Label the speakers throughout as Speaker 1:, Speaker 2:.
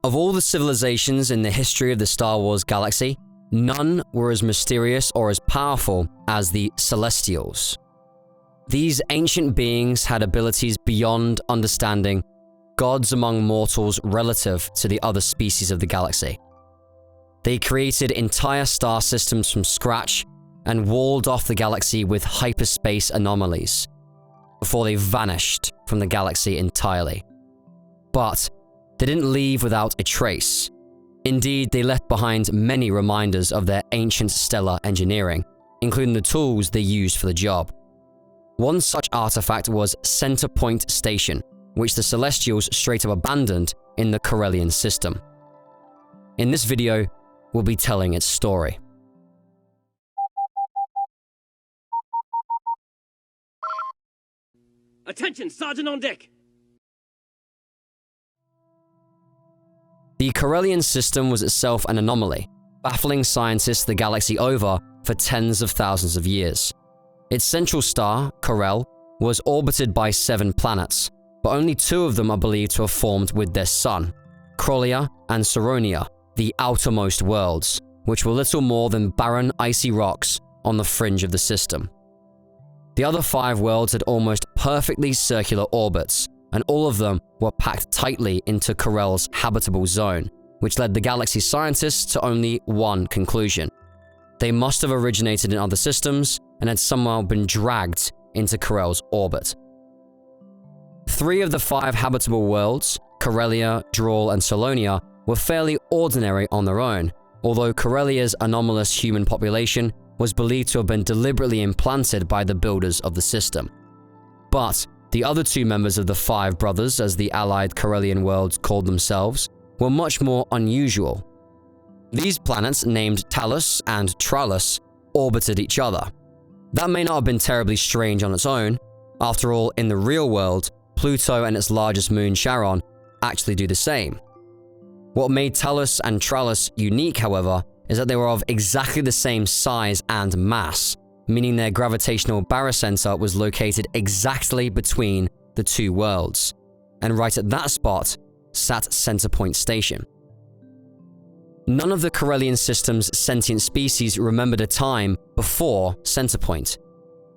Speaker 1: Of all the civilizations in the history of the Star Wars galaxy, none were as mysterious or as powerful as the Celestials. These ancient beings had abilities beyond understanding, gods among mortals relative to the other species of the galaxy. They created entire star systems from scratch and walled off the galaxy with hyperspace anomalies before they vanished from the galaxy entirely. But they didn't leave without a trace. Indeed, they left behind many reminders of their ancient stellar engineering, including the tools they used for the job. One such artifact was Center Point Station, which the Celestials straight up abandoned in the Corellian system. In this video, we'll be telling its story.
Speaker 2: Attention, Sergeant on deck!
Speaker 1: The Corellian system was itself an anomaly, baffling scientists the galaxy over for tens of thousands of years. Its central star, Corel, was orbited by 7 planets, but only 2 of them are believed to have formed with their sun, Corellia and Saronia, the outermost worlds, which were little more than barren, icy rocks on the fringe of the system. The other 5 worlds had almost perfectly circular orbits, and all of them were packed tightly into Corel's habitable zone, which led the galaxy's scientists to only one conclusion. They must have originated in other systems and had somehow been dragged into Corel's orbit. 3 of the 5 habitable worlds, Corellia, Drawl, and Salonia, were fairly ordinary on their own, although Corellia's anomalous human population was believed to have been deliberately implanted by the builders of the system. But the other 2 members of the 5 brothers, as the allied Corellian worlds called themselves, were much more unusual. These planets, named Talus and Tralus, orbited each other. That may not have been terribly strange on its own. After all, in the real world, Pluto and its largest moon, Charon, actually do the same. What made Talus and Tralus unique, however, is that they were of exactly the same size and mass, meaning their gravitational barycenter was located exactly between the 2 worlds, and right at that spot sat Center Point Station. None of the Corellian system's sentient species remembered a time before Center Point.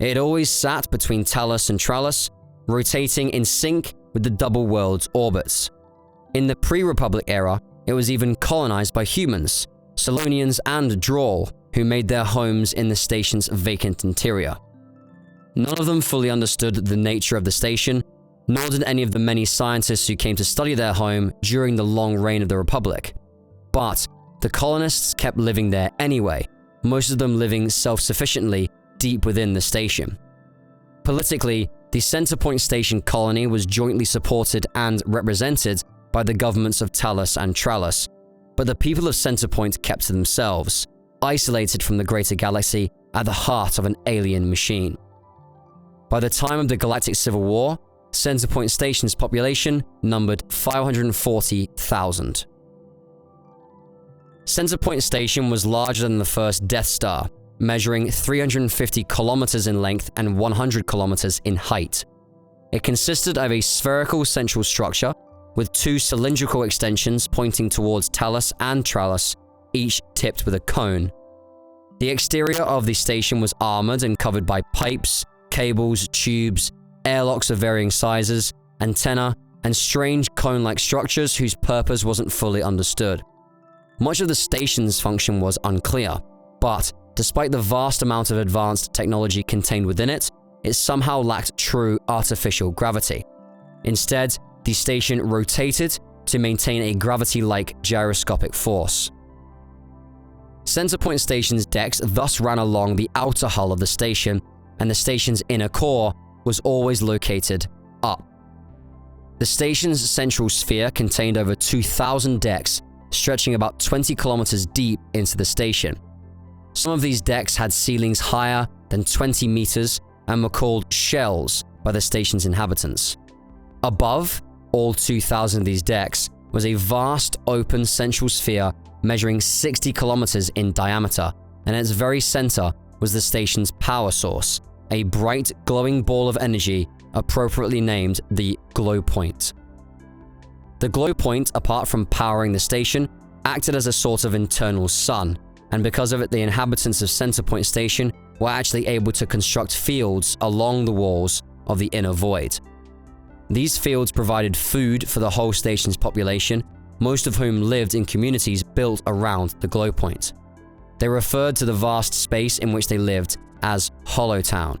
Speaker 1: It had always sat between Talus and Tralus, rotating in sync with the double world's orbits. In the pre-Republic era, it was even colonized by humans, Salonians and Drawl, who made their homes in the station's vacant interior. None of them fully understood the nature of the station, nor did any of the many scientists who came to study their home during the long reign of the Republic. But the colonists kept living there anyway, most of them living self-sufficiently deep within the station. Politically, the Center Point Station colony was jointly supported and represented by the governments of Talus and Tralus, but the people of Center Point kept to themselves, isolated from the greater galaxy at the heart of an alien machine. By the time of the Galactic Civil War, Center Point Station's population numbered 540,000. Center Point Station was larger than the first Death Star, measuring 350 kilometers in length and 100 kilometers in height. It consisted of a spherical central structure with 2 cylindrical extensions pointing towards Talus and Tralus, each tipped with a cone. The exterior of the station was armored and covered by pipes, cables, tubes, airlocks of varying sizes, antennae, and strange cone-like structures whose purpose wasn't fully understood. Much of the station's function was unclear, but despite the vast amount of advanced technology contained within it, it somehow lacked true artificial gravity. Instead, the station rotated to maintain a gravity-like gyroscopic force. Center Point Station's decks thus ran along the outer hull of the station, and the station's inner core was always located up. The station's central sphere contained over 2,000 decks, stretching about 20 kilometers deep into the station. Some of these decks had ceilings higher than 20 meters and were called shells by the station's inhabitants. Above all 2,000 of these decks was a vast open central sphere measuring 60 kilometers in diameter, and at its very center was the station's power source, a bright glowing ball of energy appropriately named the Glow Point. The glow point, apart from powering the station, acted as a sort of internal sun, and because of it, the inhabitants of Centerpoint Station were actually able to construct fields along the walls of the inner void. These fields provided food for the whole station's population, most of whom lived in communities built around the glow point. They referred to the vast space in which they lived as Hollow Town.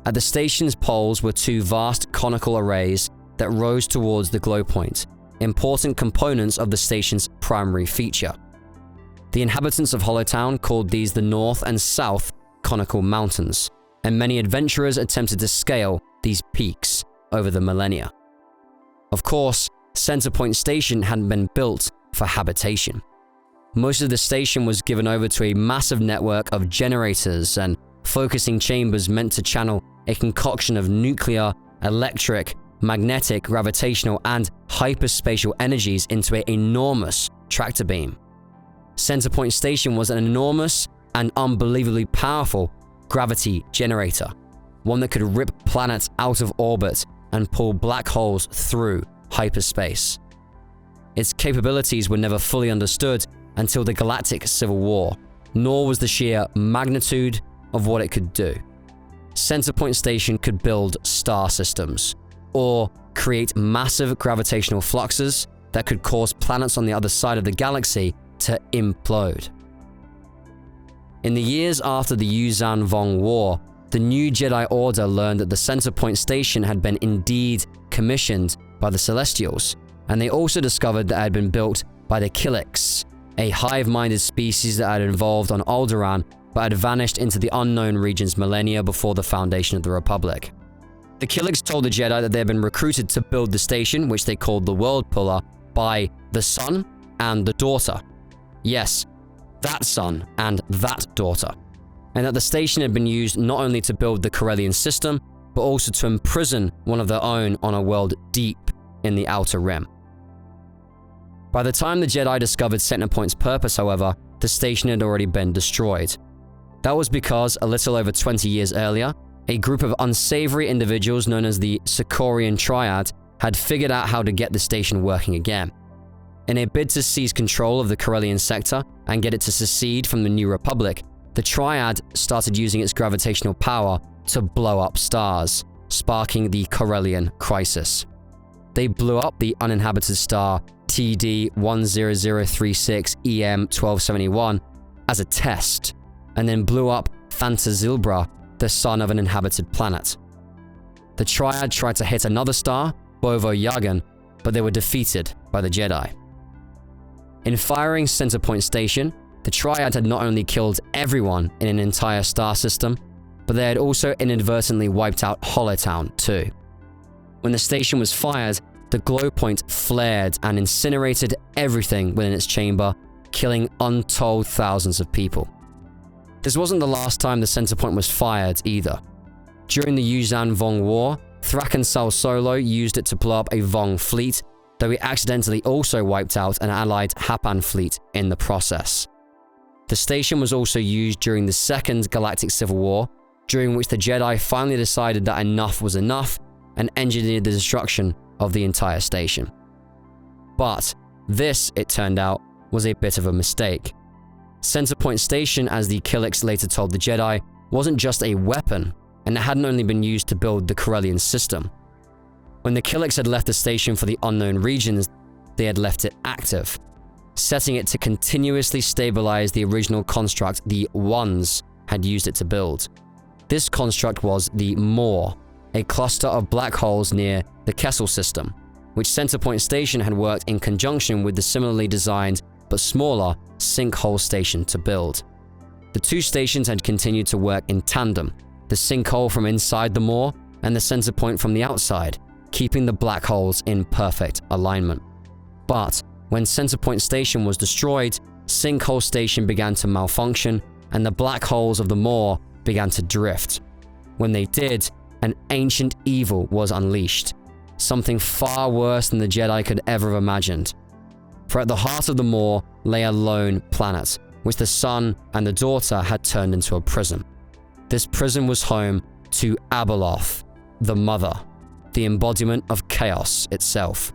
Speaker 1: At the station's poles were two vast conical arrays that rose towards the glow point, important components of the station's primary feature. The inhabitants of Hollow Town called these the North and South Conical Mountains, and many adventurers attempted to scale these peaks over the millennia. Of course, Centerpoint Station hadn't been built for habitation. Most of the station was given over to a massive network of generators and focusing chambers meant to channel a concoction of nuclear, electric, magnetic, gravitational, and hyperspatial energies into an enormous tractor beam. Centerpoint Station was an enormous and unbelievably powerful gravity generator, one that could rip planets out of orbit and pull black holes through hyperspace. Its capabilities were never fully understood until the Galactic Civil War, nor was the sheer magnitude of what it could do. Centerpoint Station could build star systems, or create massive gravitational fluxes that could cause planets on the other side of the galaxy to implode. In the years after the Yuuzhan-Vong War, the new Jedi Order learned that the Centerpoint Station had been indeed commissioned by the Celestials, and they also discovered that it had been built by the Killiks, a hive-minded species that had evolved on Alderaan but had vanished into the unknown regions millennia before the foundation of the Republic. The Killiks told the Jedi that they had been recruited to build the station, which they called the World Puller, by the son and the daughter. Yes, that son and that daughter. And that the station had been used not only to build the Corellian system, but also to imprison one of their own on a world deep in the Outer Rim. By the time the Jedi discovered Centerpoint's purpose, however, the station had already been destroyed. That was because, a little over 20 years earlier, a group of unsavory individuals known as the Sicorian Triad had figured out how to get the station working again. In a bid to seize control of the Corellian sector and get it to secede from the New Republic, the Triad started using its gravitational power to blow up stars, sparking the Corellian crisis. They blew up the uninhabited star TD-10036 EM-1271 as a test, and then blew up Phantazilbra, the sun of an inhabited planet. The Triad tried to hit another star, Bovo Yagan, but they were defeated by the Jedi. In firing Centerpoint Station, the Triad had not only killed everyone in an entire star system, but they had also inadvertently wiped out Hollow Town too. When the station was fired, the glow point flared and incinerated everything within its chamber, killing untold thousands of people. This wasn't the last time the Centerpoint was fired either. During the Yuuzhan-Vong War, Thrak and Sal-Solo used it to blow up a Vong fleet, though he accidentally also wiped out an allied Hapan fleet in the process. The station was also used during the Second Galactic Civil War, during which the Jedi finally decided that enough was enough and engineered the destruction of the entire station. But this, it turned out, was a bit of a mistake. Centerpoint Station, as the Killiks later told the Jedi, wasn't just a weapon, and it hadn't only been used to build the Corellian system. When the Killiks had left the station for the unknown regions, they had left it active, setting it to continuously stabilize the original construct the Ones had used it to build. This construct was the Maw, a cluster of black holes near the Kessel system, which Centerpoint Station had worked in conjunction with the similarly designed but smaller Sinkhole Station to build. The two stations had continued to work in tandem, the sinkhole from inside the Maw and the Centerpoint from the outside, keeping the black holes in perfect alignment. But when Centerpoint Station was destroyed, Sinkhole Station began to malfunction and the black holes of the Maw began to drift. When they did, an ancient evil was unleashed, something far worse than the Jedi could ever have imagined. For at the heart of the Maw lay a lone planet, which the son and the daughter had turned into a prison. This prison was home to Abeloth, the Mother, the embodiment of chaos itself.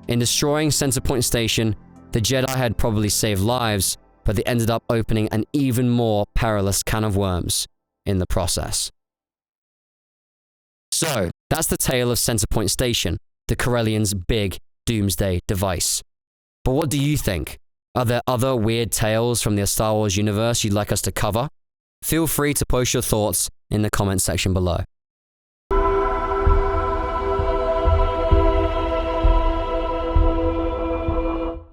Speaker 1: In destroying Centerpoint Station, the Jedi had probably saved lives, but they ended up opening an even more perilous can of worms in the process. So, that's the tale of Centerpoint Station, the Corellians' big doomsday device. But what do you think? Are there other weird tales from the Star Wars universe you'd like us to cover? Feel free to post your thoughts in the comment section below.